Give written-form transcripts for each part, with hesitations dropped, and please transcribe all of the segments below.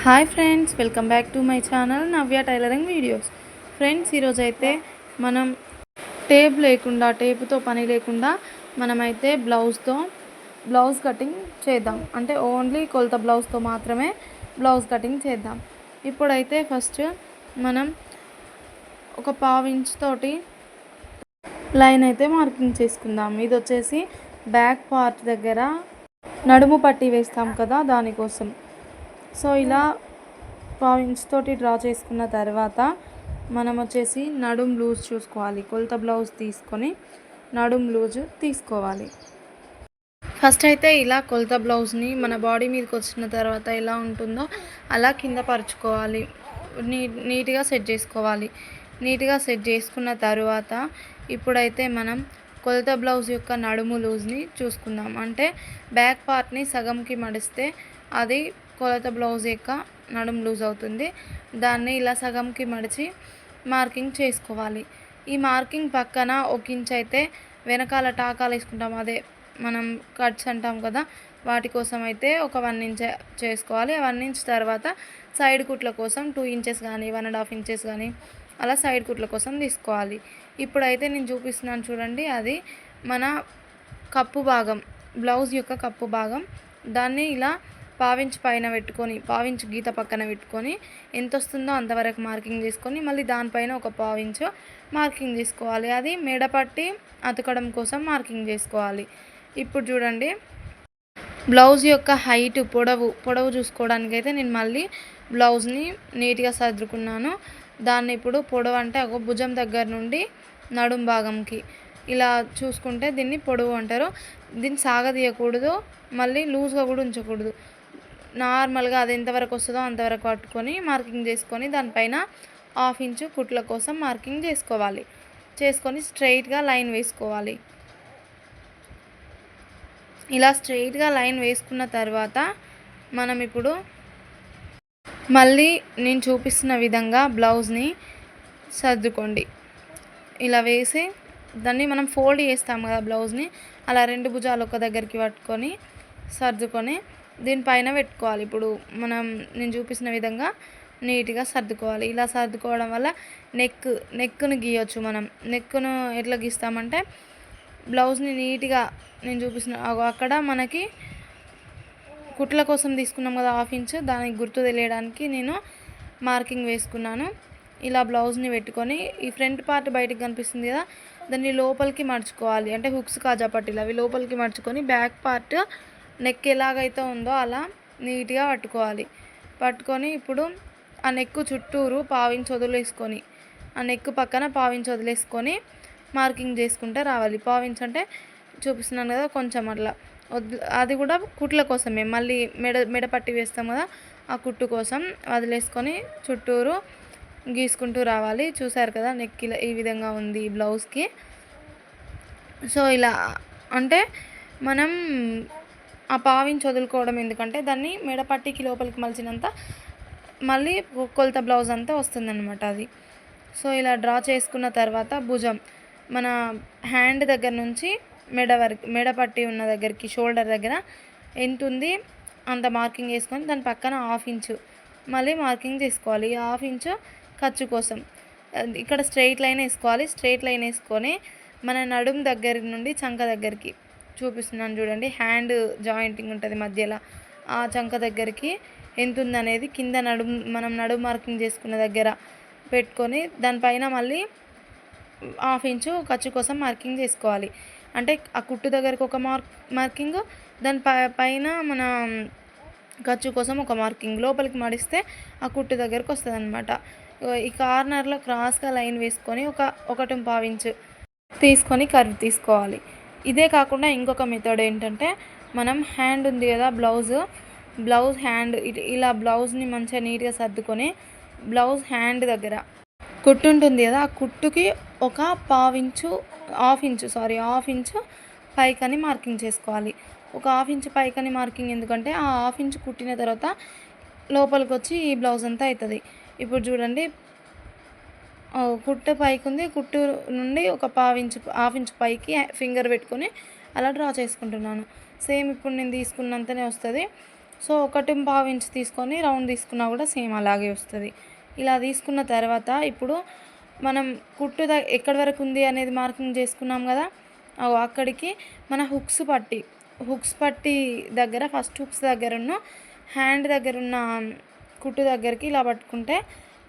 Hi friends, welcome back to my channel Navya tailoring videos. Friends, ఈరోజైతే మనం టేపుతో పని లేకుండా మనమైతే బ్లౌజ్ కటింగ్ చేద్దాం. అంటే ఓన్లీ కొలత బ్లౌజ్తో మాత్రమే బ్లౌజ్ కటింగ్ చేద్దాం. ఇప్పుడైతే ఫస్ట్ మనం ఒక 1/2 ఇంచ్ తోటి లైన్ అయితే మార్కింగ్ చేసుకుందాం. ఇది వచ్చేసి బ్యాక్ పార్ట్ దగ్గర నడుము పట్టి వేస్తాం కదా, దానికోసం. సో ఇలా 1/2 ఇంచ్ తోటి డ్రా చేసుకున్న తర్వాత మనం వచ్చేసి నడుం లూజ్ చూసుకోవాలి. కొలత బ్లౌజ్ తీసుకొని నడుం లూజ్ తీసుకోవాలి. ఫస్ట్ అయితే ఇలా కొలత బ్లౌజ్ని మన బాడీ మీదకి వచ్చిన తర్వాత ఎలా ఉంటుందో అలా కింద పరుచుకోవాలి. నీట్గా సెట్ చేసుకోవాలి. నీట్గా సెట్ చేసుకున్న తర్వాత ఇప్పుడైతే మనం కొలత బ్లౌజ్ యొక్క నడుము లూజ్ని చూసుకుందాం. అంటే బ్యాక్ పార్ట్ని సగంకి మడిస్తే అది కొలత బ్లౌజ్ యొక్క నడుము లూజ్ అవుతుంది. దాన్ని ఇలా సగంకి మడిచి మార్కింగ్ చేసుకోవాలి. ఈ మార్కింగ్ పక్కన 1 ఇంచ్ అయితే వెనకాల టాకాలు వేసుకుంటాం, అదే మనం కట్స్ అంటాం కదా, వాటి కోసం అయితే ఒక 1 ఇంచ్ చేసుకోవాలి. 1 ఇంచ్ తర్వాత సైడ్ కుట్ల కోసం 2 ఇంచెస్ కానీ 1.5 ఇంచెస్ కానీ అలా సైడ్ కుట్ల కోసం తీసుకోవాలి. ఇప్పుడైతే నేను చూపిస్తున్నాను చూడండి, అది మన కప్పు భాగం, బ్లౌజ్ యొక్క కప్పు భాగం. దాన్ని ఇలా 1/2 ఇంచ్ పైన పెట్టుకొని 1/2 ఇంచ్ గీత పక్కన పెట్టుకొని ఎంత వస్తుందో అంతవరకు మార్కింగ్ చేసుకొని మళ్ళీ దానిపైన ఒక 1/2 ఇంచ్ మార్కింగ్ చేసుకోవాలి. అది మెడపట్టి అతకడం కోసం మార్కింగ్ చేసుకోవాలి. ఇప్పుడు చూడండి, బ్లౌజ్ యొక్క హైట్ పొడవు చూసుకోవడానికైతే నేను మళ్ళీ బ్లౌజ్ని నీట్గా సర్దుకున్నాను. దాన్ని ఇప్పుడు పొడవు అంటే భుజం దగ్గర నుండి నడుం భాగంకి ఇలా చూసుకుంటే దీన్ని పొడవు అంటారు. దీన్ని సాగదీయకూడదు, మళ్ళీ లూజ్గా కూడా ఉంచకూడదు. నార్మల్గా అది ఎంతవరకు వస్తుందో అంతవరకు పట్టుకొని మార్కింగ్ చేసుకొని దానిపైన 1/2 ఇంచ్ కుట్ల కోసం మార్కింగ్ చేసుకొని స్ట్రైట్గా లైన్ వేసుకోవాలి. ఇలా స్ట్రైట్గా లైన్ వేసుకున్న తర్వాత మనం ఇప్పుడు మళ్ళీ నేను చూపిస్తున్న విధంగా బ్లౌజ్ని సర్దుకోండి. ఇలా వేసి దాన్ని మనం ఫోల్డ్ చేస్తాం కదా బ్లౌజ్ని, అలా 2 భుజాలు ఒక దగ్గరికి పట్టుకొని సర్దుకొని దీనిపైన పెట్టుకోవాలి. ఇప్పుడు నేను చూపిస్తున్న విధంగా నీట్గా సర్దుకోవాలి. ఇలా సర్దుకోవడం వల్ల నెక్ను గీయొచ్చు. మనం నెక్ను ఎట్లా గీస్తామంటే బ్లౌజ్ని నీట్గా నేను చూపిస్తున్న అక్కడ మనకి కుట్ల కోసం తీసుకున్నాం కదా 1/2 ఇంచ్, దానికి గుర్తు తెలియడానికి నేను మార్కింగ్ వేసుకున్నాను. ఇలా బ్లౌజ్ని పెట్టుకొని ఈ ఫ్రంట్ పార్ట్ బయటకు కనిపిస్తుంది కదా, దాన్ని లోపలికి మడుచుకోవాలి. అంటే హుక్స్ కాజా పట్టీలు అవి లోపలికి మడుచుకొని బ్యాక్ పార్ట్ నెక్ ఎలాగైతే ఉందో అలా నీట్గా పట్టుకొని ఇప్పుడు ఆ నెక్ చుట్టూరు 1/2 ఇంచ్ వదిలేసుకొని ఆ నెక్ పక్కన 1/2 ఇంచ్ వదిలేసుకొని మార్కింగ్ చేసుకుంటే రావాలి. 1/2 ఇంచ్ అంటే చూపిస్తున్నాను కదా, కొంచెం అట్లా అది కూడా కుట్ల కోసమే. మళ్ళీ మెడ పట్టి వేస్తాం కదా, ఆ కుట్టు కోసం వదిలేసుకొని చుట్టూరు గీసుకుంటూ రావాలి. చూసారు కదా, నెక్ ఇలా ఈ విధంగా ఉంది ఈ బ్లౌజ్కి. సో ఇలా అంటే మనం ఆ 1/2 ఇంచ్ వదులుకోవడం ఎందుకంటే దాన్ని మెడపట్టికి లోపలికి మలిచినంత మళ్ళీ కొలత బ్లౌజ్ అంతా వస్తుందన్నమాట అది. సో ఇలా డ్రా చేసుకున్న తర్వాత భుజం మన హ్యాండ్ దగ్గర నుంచి మెడపట్టి ఉన్న దగ్గరికి షోల్డర్ దగ్గర ఎంత ఉంది అంత మార్కింగ్ చేసుకొని దాని పక్కన 1/2 ఇంచ్ మళ్ళీ మార్కింగ్ చేసుకోవాలి. 1/2 ఇంచ్ ఖర్చు కోసం ఇక్కడ స్ట్రెయిట్ లైన్ వేసుకోవాలి. స్ట్రెయిట్ లైన్ వేసుకొని మన నడుం దగ్గర నుండి చంక దగ్గరికి చూపిస్తున్నాను చూడండి, హ్యాండ్ జాయింటింగ్ ఉంటుంది మధ్యలో, ఆ చంక దగ్గరికి ఎంత ఉందనేది కింద మనం నడుము మార్కింగ్ చేసుకున్న దగ్గర పెట్టుకొని దానిపైన మళ్ళీ 1/2 ఇంచ్ ఖర్చు కోసం మార్కింగ్ చేసుకోవాలి. అంటే ఆ కుట్టు దగ్గరకు ఒక మార్కింగ్, దాని పైన మన ఖర్చు కోసం ఒక మార్కింగ్, లోపలికి మడిస్తే ఆ కుట్టు దగ్గరకు వస్తుంది అనమాట. ఈ కార్నర్లో క్రాస్గా లైన్ వేసుకొని 1.5 ఇంచ్ తీసుకొని కర్వ్ తీసుకోవాలి. ఇదే కాకుండా ఇంకొక మెథడ్ ఏంటంటే, మనం హ్యాండ్ ఉంది కదా బ్లౌజ్ హ్యాండ్ ఇలా బ్లౌజ్ని మంచిగా నీట్గా సర్దుకొని బ్లౌజ్ హ్యాండ్ దగ్గర కుట్టు ఉంటుంది కదా, ఆ కుట్టుకి ఒక 1/2 ఇంచ్ పైకని మార్కింగ్ చేసుకోవాలి. ఒక 1/2 ఇంచ్ పైకని మార్కింగ్ ఎందుకంటే ఆ 1/2 ఇంచ్ కుట్టిన తర్వాత లోపలికి వచ్చి ఈ బ్లౌజ్ అంతా అవుతుంది. ఇప్పుడు చూడండి, కుట్టు పైకి ఉంది, కుట్టు నుండి ఒక 1/2 ఇంచ్ పైకి ఫింగర్ పెట్టుకొని అలా డ్రా చేసుకుంటున్నాను. సేమ్ ఇప్పుడు నేను తీసుకున్నంతనే వస్తుంది. సో 1.5 ఇంచ్ తీసుకొని రౌండ్ తీసుకున్నా కూడా సేమ్ అలాగే వస్తుంది. ఇలా తీసుకున్న తర్వాత ఇప్పుడు మనం కుట్టు ఎక్కడి వరకు ఉంది అనేది మార్కింగ్ చేసుకున్నాం కదా, అక్కడికి మన హుక్స్ పట్టి దగ్గర ఫస్ట్ హుక్స్ దగ్గరున్న హ్యాండ్ దగ్గరున్న కుట్టు దగ్గరికి ఇలా పట్టుకుంటే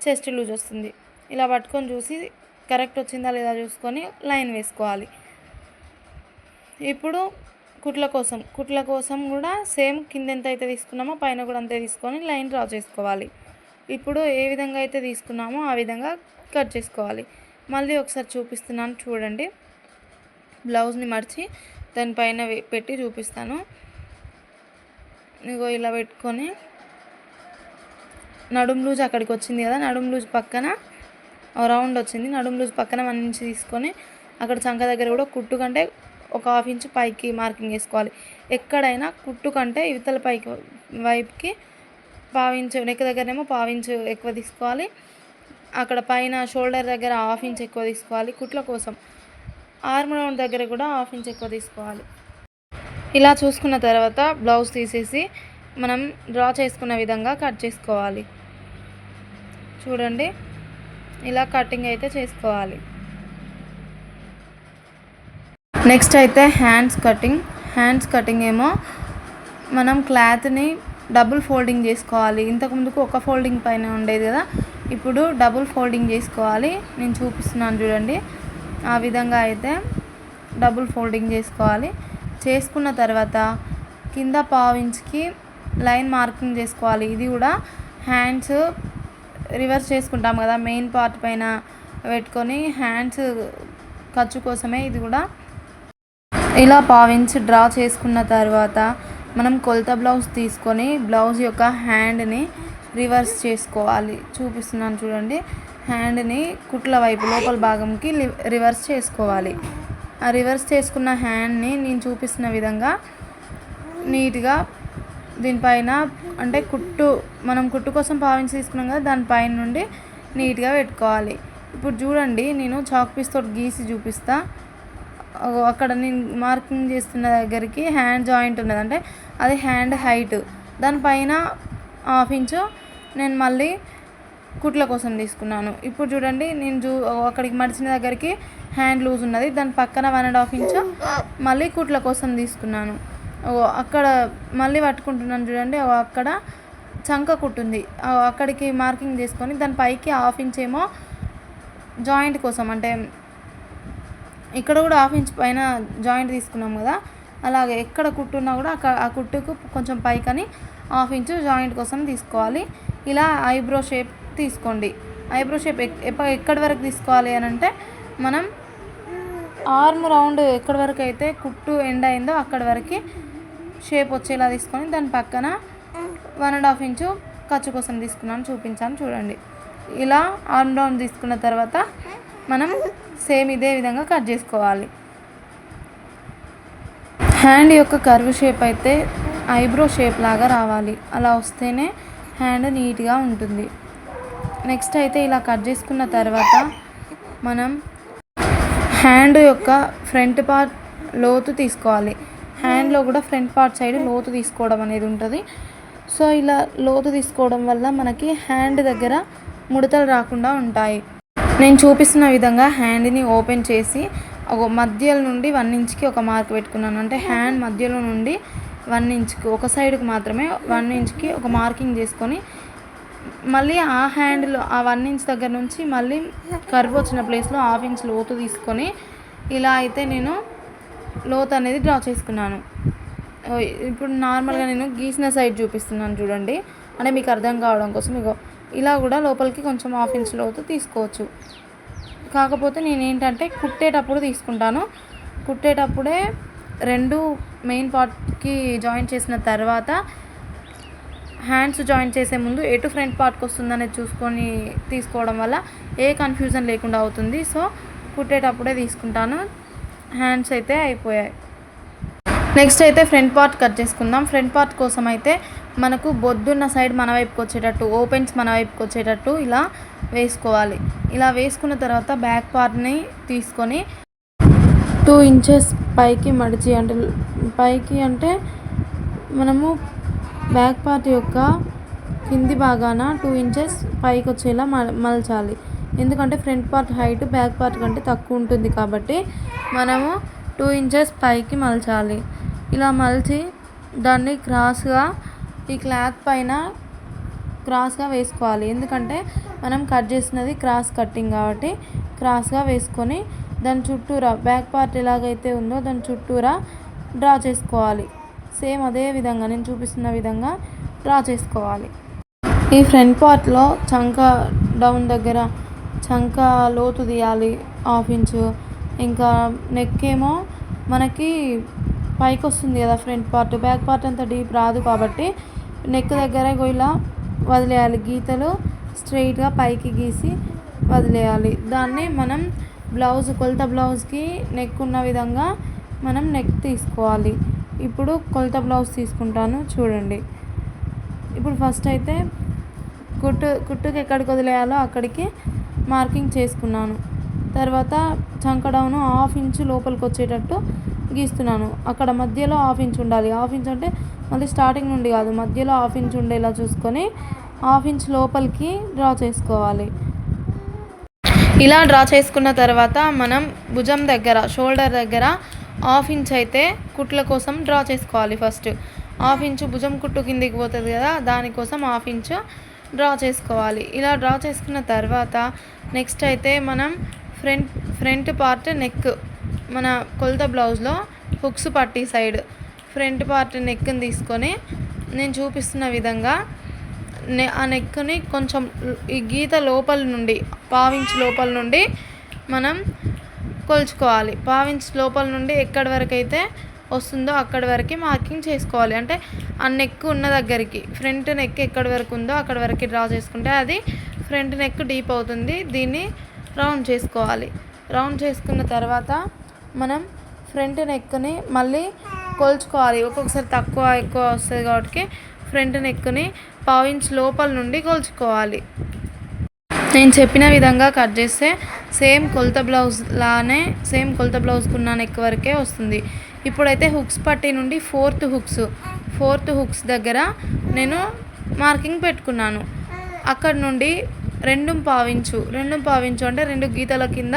చెస్ట్ లూజ్ వస్తుంది. ఇలా పట్టుకొని చూసి కరెక్ట్ వచ్చిందా లేదా చూసుకొని లైన్ వేసుకోవాలి. ఇప్పుడు కుట్ల కోసం కూడా సేమ్ కింద ఎంత అయితే తీసుకున్నామో పైన కూడా అంతే తీసుకొని లైన్ డ్రా చేసుకోవాలి. ఇప్పుడు ఏ విధంగా అయితే తీసుకున్నామో ఆ విధంగా కట్ చేసుకోవాలి. మళ్ళీ ఒకసారి చూపిస్తున్నాను చూడండి. బ్లౌజ్ని మడిచి దానిపైన పెట్టి చూపిస్తాను. ఇగో ఇలా పెట్టుకొని నడుము లూజ్ అక్కడికి వచ్చింది కదా, నడుము లూజ్ పక్కన రౌండ్ వచ్చింది. నడుము లూజ్ పక్కన 1 ఇంచ్ తీసుకొని అక్కడ చంక దగ్గర కూడా కుట్టు కంటే ఒక 1/2 ఇంచ్ పైకి మార్కింగ్ వేసుకోవాలి. ఎక్కడైనా కుట్టు కంటే ఇవతల పైకి వైపుకి 1/2 ఇంచ్, నెక్ దగ్గరేమో 1/2 ఇంచ్ ఎక్కువ తీసుకోవాలి. అక్కడ పైన షోల్డర్ దగ్గర 1/2 ఇంచ్ ఎక్కువ తీసుకోవాలి. కుట్ల కోసం ఆర్మ్ రౌండ్ దగ్గర కూడా 1/2 ఇంచ్ ఎక్కువ తీసుకోవాలి. ఇలా చూసుకున్న తర్వాత బ్లౌజ్ తీసేసి మనం డ్రా చేసుకున్న విధంగా కట్ చేసుకోవాలి. చూడండి, ఇలా కటింగ్ అయితే చేసుకోవాలి. నెక్స్ట్ అయితే హ్యాండ్స్ కటింగ్ ఏమో మనం క్లాత్ని డబుల్ ఫోల్డింగ్ చేసుకోవాలి. ఇంతకుముందుకు ఒక ఫోల్డింగ్ పైన ఉండేది కదా, ఇప్పుడు డబుల్ ఫోల్డింగ్ చేసుకోవాలి. నేను చూపిస్తున్నాను చూడండి. ఆ విధంగా అయితే డబుల్ ఫోల్డింగ్ చేసుకోవాలి. చేసుకున్న తర్వాత కింద 1/2 ఇంచ్కి లైన్ మార్కింగ్ చేసుకోవాలి. ఇది కూడా హ్యాండ్స్ రివర్స్ చేసుకుంటాం కదా, మెయిన్ పార్ట్ పైన పెట్టుకొని హ్యాండ్స్ ఖర్చు కోసమే ఇది కూడా. ఇలా 1/2 ఇంచ్ డ్రా చేసుకున్న తర్వాత మనం కొలత బ్లౌజ్ తీసుకొని బ్లౌజ్ యొక్క హ్యాండ్ని రివర్స్ చేసుకోవాలి. చూపిస్తున్నాను చూడండి. హ్యాండ్ని కుట్ల వైపు లోపల భాగంకి రివర్స్ చేసుకోవాలి. ఆ రివర్స్ చేసుకున్న హ్యాండ్ని నేను చూపిస్తున్న విధంగా నీట్గా దీనిపైన అంటే మనం కుట్టు కోసం 1/2 ఇంచ్ తీసుకున్నాం కదా, దానిపైన నుండి నీట్గా పెట్టుకోవాలి. ఇప్పుడు చూడండి, నేను చాక్ పీస్ తోటి గీసి చూపిస్తా. అక్కడ నేను మార్కింగ్ చేస్తున్న దగ్గరికి హ్యాండ్ జాయింట్ ఉన్నది, అంటే అది హ్యాండ్ హైట్. దానిపైన 1/2 ఇంచు నేను మళ్ళీ కుట్ల కోసం తీసుకున్నాను. ఇప్పుడు చూడండి, నేను అక్కడికి మడిచిన దగ్గరికి హ్యాండ్ లూజ్ ఉన్నది, దాని పక్కన 1.5 ఇంచు మళ్ళీ కుట్ల కోసం తీసుకున్నాను. అక్కడ మళ్ళీ పట్టుకుంటున్నాను చూడండి. అక్కడ చంక కుట్టుంది, అక్కడికి మార్కింగ్ చేసుకొని దాని పైకి 1/2 ఇంచ్ ఏమో జాయింట్ కోసం, అంటే ఇక్కడ కూడా 1/2 ఇంచ్ పైన జాయింట్ తీసుకున్నాం కదా, అలాగే ఎక్కడ కుట్టున్నా కూడా ఆ కుట్టుకు కొంచెం పైకని 1/2 ఇంచ్ జాయింట్ కోసం తీసుకోవాలి. ఇలా ఐబ్రో షేప్ తీసుకోండి. ఐబ్రో షేప్ ఎక్కడి వరకు తీసుకోవాలి అని అంటే, మనం ఆర్మ్ రౌండ్ ఎక్కడి వరకు అయితే కుట్టు ఎండ్ అయిందో అక్కడి వరకు షేప్ వచ్చేలా తీసుకొని దాని పక్కన 1.5 ఇంచు ఖర్చు కోసం తీసుకున్నాను, చూపించాను చూడండి. ఇలా ఆర్మ్ రౌండ్ తీసుకున్న తర్వాత మనం సేమ్ ఇదే విధంగా కట్ చేసుకోవాలి. హ్యాండ్ యొక్క కర్వ్ షేప్ అయితే ఐబ్రో షేప్ లాగా రావాలి, అలా వస్తేనే హ్యాండ్ నీట్గా ఉంటుంది. నెక్స్ట్ అయితే ఇలా కట్ చేసుకున్న తర్వాత మనం హ్యాండ్ యొక్క ఫ్రంట్ పార్ట్ లోతు తీసుకోవాలి. హ్యాండ్లో కూడా ఫ్రంట్ పార్ట్ సైడ్ లోతు తీసుకోవడం అనేది ఉంటుంది. సో ఇలా లోతు తీసుకోవడం వల్ల మనకి హ్యాండ్ దగ్గర ముడతలు రాకుండా ఉంటాయి. నేను చూపిస్తున్న విధంగా హ్యాండ్ని ఓపెన్ చేసి మధ్యలో నుండి 1 ఇంచ్కి ఒక మార్క్ పెట్టుకున్నాను. అంటే హ్యాండ్ మధ్యలో నుండి 1 ఇంచ్కి ఒక సైడ్కి మాత్రమే 1 ఇంచ్కి ఒక మార్కింగ్ చేసుకొని మళ్ళీ ఆ హ్యాండ్లో ఆ 1 ఇంచ్ దగ్గర నుంచి మళ్ళీ కర్వ్ వచ్చిన ప్లేస్లో 1/2 ఇంచ్ లోతు తీసుకొని ఇలా అయితే నేను లోతు అనేది డ్రా చేసుకున్నాను. ఇప్పుడు నార్మల్గా నేను గీసిన సైడ్ చూపిస్తున్నాను చూడండి, అంటే మీకు అర్థం కావడం కోసం. ఇలా కూడా లోపలికి కొంచెం 1/2 ఇంచ్ లోతు తీసుకోవచ్చు. కాకపోతే నేను ఏంటంటే కుట్టేటప్పుడు తీసుకుంటాను. కుట్టేటప్పుడే 2 మెయిన్ పార్ట్కి జాయిన్ చేసిన తర్వాత హ్యాండ్స్ జాయిన్ చేసే ముందు ఎటు ఫ్రంట్ పార్ట్కి వస్తుందనేది చూసుకొని తీసుకోవడం వల్ల ఏ కన్ఫ్యూజన్ లేకుండా అవుతుంది. సో కుట్టేటప్పుడే తీసుకుంటాను. హ్యాండ్స్ అయితే అయిపోయాయి. నెక్స్ట్ అయితే ఫ్రంట్ పార్ట్ కట్ చేసుకుందాం. ఫ్రంట్ పార్ట్ కోసం అయితే మనకు బొద్దున్న సైడ్ మన వైపుకి వచ్చేటట్టు, ఓపెన్స్ మన వైపుకి వచ్చేటట్టు ఇలా వేసుకోవాలి. ఇలా వేసుకున్న తర్వాత బ్యాక్ పార్ట్ని తీసుకొని 2 ఇంచెస్ పైకి మడిచి, అంటే పైకి అంటే మనము బ్యాక్ పార్ట్ యొక్క కింది భాగాన 2 ఇంచెస్ పైకి వచ్చేలా మలచాలి. ఎందుకంటే front part height back part కంటే తక్కువ ఉంటుంది కాబట్టి మనము 2 ఇంచెస్ పైకి మలచాలి. ఇలా మలిచి దాన్ని క్రాస్గా ఈ క్లాత్ పైన క్రాస్గా వేసుకోవాలి. ఎందుకంటే మనం కట్ చేసినది క్రాస్ కట్టింగ్ కాబట్టి క్రాస్గా వేసుకొని దాని చుట్టూరా బ్యాక్ పార్ట్ ఎలాగైతే ఉందో దాని చుట్టూరా డ్రా చేసుకోవాలి. సేమ్ అదే విధంగా నేను చూపిస్తున్న విధంగా డ్రా చేసుకోవాలి. ఈ ఫ్రంట్ పార్ట్లో చంక డౌన్ దగ్గర చంక లోతు తీయాలి 1/2 ఇంచు. ఇంకా నెక్ ఏమో మనకి పైకి వస్తుంది కదా ఫ్రంట్ పార్ట్, బ్యాక్ పార్ట్ అంత డీప్ రాదు కాబట్టి నెక్ దగ్గర ఇలా వదిలేయాలి. గీతలు స్ట్రెయిట్గా పైకి గీసి వదిలేయాలి. దాన్ని మనం కొలత బ్లౌజ్కి నెక్ ఉన్న విధంగా మనం నెక్ తీసుకోవాలి. ఇప్పుడు కొలత బ్లౌజ్ తీసుకుంటాను చూడండి. ఇప్పుడు ఫస్ట్ అయితే కుట్టుకి ఎక్కడికి వదిలేయాలో అక్కడికి మార్కింగ్ చేసుకున్నాను. తర్వాత చంక డౌన్ 1/2 ఇంచు లోపలికి వచ్చేటట్టు గీస్తున్నాను. అక్కడ మధ్యలో 1/2 ఇంచు ఉండాలి. 1/2 ఇంచు అంటే మళ్ళీ స్టార్టింగ్ నుండి కాదు, మధ్యలో 1/2 ఇంచు ఉండేలా చూసుకొని 1/2 ఇంచు లోపలికి డ్రా చేసుకోవాలి. ఇలా డ్రా చేసుకున్న తర్వాత మనం భుజం దగ్గర షోల్డర్ దగ్గర 1/2 ఇంచ్ అయితే కుట్ల కోసం డ్రా చేసుకోవాలి. ఫస్ట్ 1/2 ఇంచు భుజం కుట్టు కిందికి పోతుంది కదా, దానికోసం 1/2 ఇంచు డ్రా చేసుకోవాలి. ఇలా డ్రా చేసుకున్న తర్వాత నెక్స్ట్ అయితే మనం ఫ్రంట్ పార్ట్ నెక్ మన కొలత బ్లౌజ్లో హుక్స్ పట్టి సైడ్ ఫ్రంట్ పార్ట్ నెక్ని తీసుకొని నేను చూపిస్తున్న విధంగా ఆ నెక్ని కొంచెం ఈ గీత లోపల నుండి 1/2 ఇంచ్ లోపల నుండి మనం కొలుచుకోవాలి. 1/2 ఇంచ్ లోపల నుండి ఎక్కడి వరకు అయితే వస్తుందో అక్కడి వరకు మార్కింగ్ చేసుకోవాలి. అంటే ఆ నెక్ ఉన్న దగ్గరికి ఫ్రంట్ నెక్ ఎక్కడి వరకు ఉందో అక్కడి వరకు డ్రా చేసుకుంటే అది ఫ్రంట్ నెక్ డీప్ అవుతుంది. దీన్ని రౌండ్ చేసుకోవాలి. రౌండ్ చేసుకున్న తర్వాత మనం ఫ్రంట్ నెక్ని మళ్ళీ కొలుచుకోవాలి. ఒక్కొక్కసారి తక్కువ ఎక్కువ వస్తుంది కాబట్టి ఫ్రంట్ నెక్ని 1/2 ఇంచ్ లోపల నుండి కొలుచుకోవాలి. నేను చెప్పిన విధంగా కట్ చేస్తే సేమ్ కొలత బ్లౌజ్కున్న నెక్ వరకే వస్తుంది. ఇప్పుడైతే హుక్స్ పట్టి నుండి ఫోర్త్ హుక్స్ దగ్గర నేను మార్కింగ్ పెట్టుకున్నాను. అక్కడ నుండి 2.5 ఇంచు అంటే 2 గీతల కింద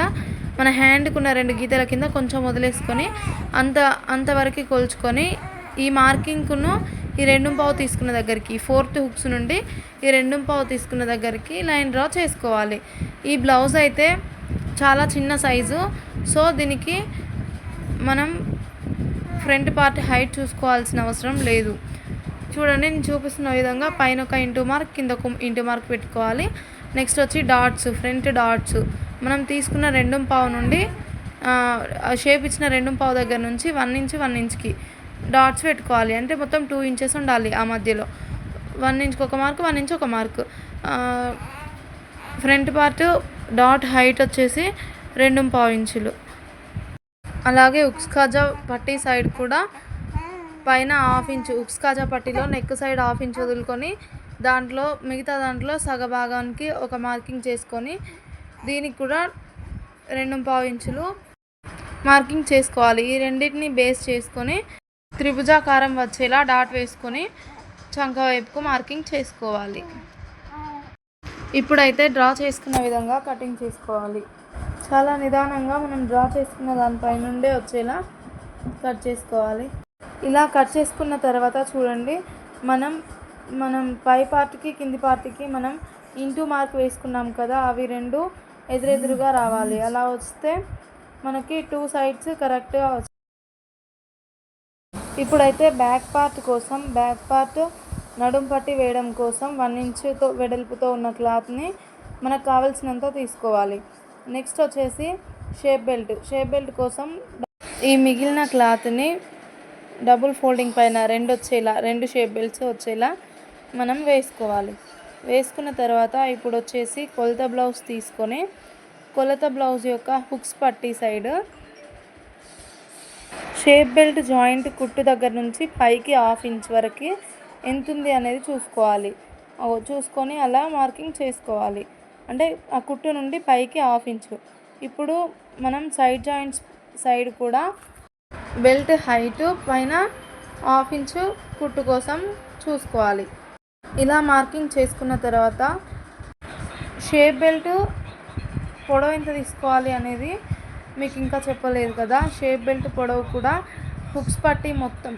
మన హ్యాండ్కున్న 2 గీతల కింద కొంచెం వదిలేసుకొని అంతవరకు కొలుచుకొని ఈ మార్కింగ్ను ఈ 2.5 తీసుకున్న దగ్గరికి ఫోర్త్ హుక్స్ నుండి ఈ 2.5 తీసుకున్న దగ్గరికి లైన్ డ్రా చేసుకోవాలి. ఈ బ్లౌజ్ అయితే చాలా చిన్న సైజు, సో దీనికి మనం ఫ్రంట్ పార్ట్ హైట్ చూసుకోవాల్సిన అవసరం లేదు. చూడండి, నేను చూపిస్తున్న విధంగా పైన ఒక ఇంటూ మార్క్, కింద ఒక ఇంటూ మార్క్ పెట్టుకోవాలి. నెక్స్ట్ వచ్చి డాట్స్, ఫ్రంట్ డాట్స్ మనం తీసుకున్న 2.5 నుండి షేప్ ఇచ్చిన 2.5 దగ్గర నుంచి 1 ఇంచ్కి డాట్స్ పెట్టుకోవాలి. అంటే మొత్తం 2 ఇంచెస్ ఉండాలి. ఆ మధ్యలో 1 ఇంచ్కి ఒక మార్క్, 1 ఇంచ్ ఒక mark. Front part dot height వచ్చేసి 2.5 ఇంచులు. అలాగే ఉక్స్ కాజా పట్టీ సైడ్ కూడా పైన 1/2 ఇంచు ఉక్స్ కాజా పట్టీలో నెక్ సైడ్ 1/2 ఇంచు వదులుకొని మిగతా దాంట్లో సగ భాగానికి ఒక మార్కింగ్ చేసుకొని దీనికి కూడా 2.5 ఇంచులు మార్కింగ్ చేసుకోవాలి. ఈ రెండింటిని బేస్ చేసుకొని త్రిభుజాకారం వచ్చేలా డాట్ వేసుకొని చంక వైపుకు మార్కింగ్ చేసుకోవాలి. ఇప్పుడైతే డ్రా చేసుకున్న విధంగా కటింగ్ చేసుకోవాలి. చాలా నిదానంగా మనం డ్రా చేసుకున్న దానిపై నుండే వచ్చేలా కట్ చేసుకోవాలి. ఇలా కట్ చేసుకున్న తర్వాత చూడండి, మనం పై పార్ట్కి కింది పార్ట్కి మనం ఇంటూ మార్క్ వేసుకున్నాం కదా, అవి 2 ఎదురెదురుగా రావాలి. అలా వస్తే మనకి 2 సైడ్స్ కరెక్ట్గా వస్తాయి. ఇప్పుడైతే బ్యాక్ పార్ట్ నడుం పట్టి వేయడం కోసం 1 ఇంచుతో వెడల్పుతో ఉన్న క్లాత్ని మనకు కావాల్సినంత తీసుకోవాలి. నెక్స్ట్ వచ్చేసి షేప్ బెల్ట్ కోసం ఈ మిగిలిన క్లాత్ని డబుల్ ఫోల్డింగ్ పైన 2 షేప్ బెల్ట్స్ వచ్చేలా మనం వేసుకోవాలి. వేసుకున్న తర్వాత ఇప్పుడు వచ్చేసి కొలత బ్లౌజ్ తీసుకొని కొలత బ్లౌజ్ యొక్క హుక్స్ పట్టి సైడ్ షేప్ బెల్ట్ జాయింట్ కుట్టు దగ్గర నుంచి పైకి 1/2 ఇంచ్ వరకు ఎంత ఉంది అనేది చూసుకొని అలా మార్కింగ్ చేసుకోవాలి. అంటే ఆ కుట్టు నుండి పైకి 1/2 ఇంచు. ఇప్పుడు మనం సైడ్ జాయింట్స్ సైడ్ కూడా బెల్ట్ హైట్ పైన 1/2 ఇంచు కుట్టు కోసం చూసుకోవాలి. ఇలా మార్కింగ్ చేసుకున్న తర్వాత షేప్ బెల్ట్ పొడవు ఎంత తీసుకోవాలి అనేది మీకు ఇంకా చెప్పలేదు కదా. షేప్ బెల్ట్ పొడవు కూడా హుక్స్ పట్టి మొత్తం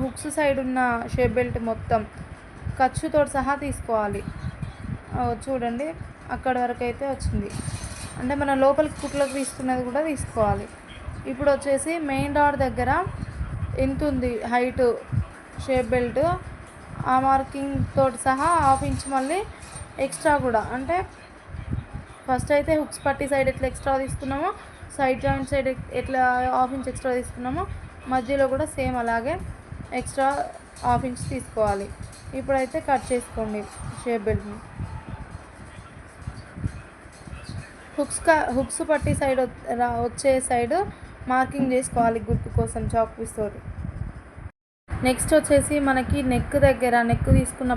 హుక్స్ సైడ్ ఉన్న షేప్ బెల్ట్ మొత్తం ఖర్చుతో సహా తీసుకోవాలి. చూడండి అక్కడ వరకు అయితే వచ్చింది. అంటే మన లోపలికి కుట్లకు తీసుకున్నది కూడా తీసుకోవాలి. ఇప్పుడు వచ్చేసి మెయిన్ డాట్ దగ్గర ఎంత ఉంది హైట్ షేప్ బెల్ట్, ఆ మార్కింగ్ తోటి సహా ½ ఇంచ్ మళ్ళీ ఎక్స్ట్రా కూడా, అంటే ఫస్ట్ అయితే హుక్స్ పట్టి సైడ్ ఎట్లా ఎక్స్ట్రా తీసుకున్నామో, సైడ్ జాయింట్ సైడ్ ఎట్లా ½ ఇంచ్ ఎక్స్ట్రా తీసుకున్నామో, మధ్యలో కూడా సేమ్ అలాగే ఎక్స్ట్రా ½ ఇంచ్ తీసుకోవాలి. ఇప్పుడైతే కట్ చేసుకోండి షేప్ బెల్ట్ని. హుక్స్ పట్టి సైడ్ వచ్చే సైడ్ మార్కింగ్ చేసుకోవాలి గుర్తు కోసం చాక్ పీస్ తోటి. నెక్స్ట్ వచ్చేసి మనకి నెక్ దగ్గర నెక్ తీసుకున్న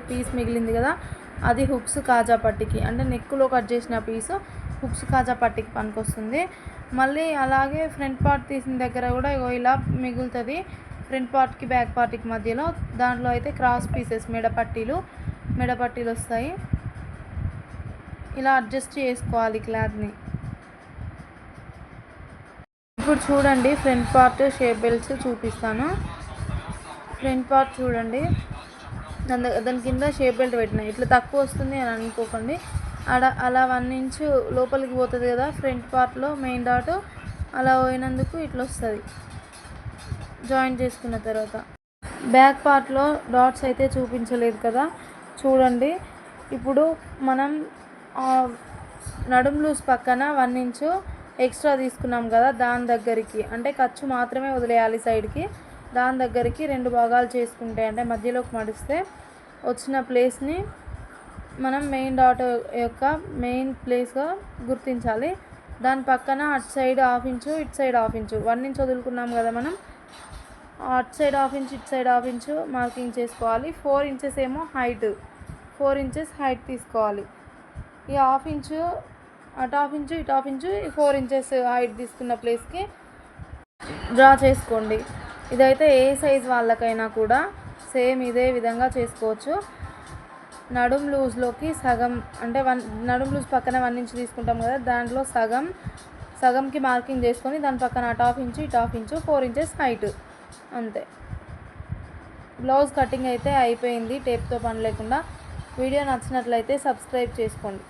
పీస్ మిగిలింది కదా, అది హుక్స్ కాజా పట్టికి, అంటే నెక్లో కట్ చేసిన పీసు హుక్స్ కాజా పట్టికి పనికొస్తుంది. మళ్ళీ అలాగే ఫ్రంట్ పార్ట్ తీసిన దగ్గర కూడా ఇలా మిగులుతుంది, ఫ్రంట్ పార్ట్కి బ్యాక్ పార్ట్కి మధ్యలో. దాంట్లో అయితే క్రాస్ పీసెస్ మెడ పట్టీలు వస్తాయి. ఇలా అడ్జస్ట్ చేసుకోవాలి క్లాత్ని. ఇప్పుడు చూడండి ఫ్రంట్ పార్ట్ షేప్ బెల్ట్స్ చూపిస్తాను. ఫ్రంట్ పార్ట్ చూడండి, దాని కింద షేప్ బెల్ట్ పెట్టిన ఇట్లా తక్కువ వస్తుంది అని అనుకోకండి. అలా 1 ఇంచ్ లోపలికి పోతుంది కదా ఫ్రంట్ పార్ట్లో మెయిన్ డాట్, అలా పోయినందుకు ఇట్లా వస్తుంది జాయిన్ చేసుకున్న తర్వాత. బ్యాక్ పార్ట్లో డాట్స్ అయితే చూపించలేదు కదా, చూడండి. ఇప్పుడు మనం నడుం లూజ్ పక్కన 1 ఇంచ్ ఎక్స్ట్రా తీసుకున్నాం కదా, దాని దగ్గరికి అంటే ఖర్చు మాత్రమే వదిలేయాలి సైడ్కి. దాని దగ్గరికి 2 భాగాలు చేసుకుంటే, అంటే మధ్యలోకి మడిస్తే వచ్చిన ప్లేస్ని మనం మెయిన్ డాట్ యొక్క మెయిన్ ప్లేస్గా గుర్తించాలి. దాని పక్కన అటు సైడ్ ½ ఇంచు, ఇటు సైడ్ ½ ఇంచు, 1 ఇంచ్ వదులుకున్నాం కదా మనం, అటు సైడ్ ½ ఇంచు, ఇటు సైడ్ ½ ఇంచు మార్కింగ్ చేసుకోవాలి. 4 ఇంచెస్ ఏమో హైట్, 4 ఇంచెస్ హైట్ తీసుకోవాలి. ఈ ½ ఇంచు అటు ½ ఇంచు, ఇటు ½ ఇంచు, 4 ఇంచెస్ హైట్ తీసుకున్న ప్లేస్కి డ్రా చేసుకోండి. ఇదైతే ఏ సైజ్ వాళ్ళకైనా కూడా సేమ్ ఇదే విధంగా చేసుకోవచ్చు. నడుం లూజ్లోకి సగం, అంటే నడుం లూజ్ పక్కన 1 ఇంచ్ తీసుకుంటాం కదా, దాంట్లో సగంకి మార్కింగ్ చేసుకొని దాని పక్కన అటు ½ ఇంచు, ఇటు ½ ఇంచు, 4 ఇంచెస్ హైట్, అంతే. బ్లౌజ్ కటింగ్ అయితే అయిపోయింది టేప్తో పని లేకుండా. వీడియో నచ్చినట్లయితే సబ్స్క్రైబ్ చేసుకోండి.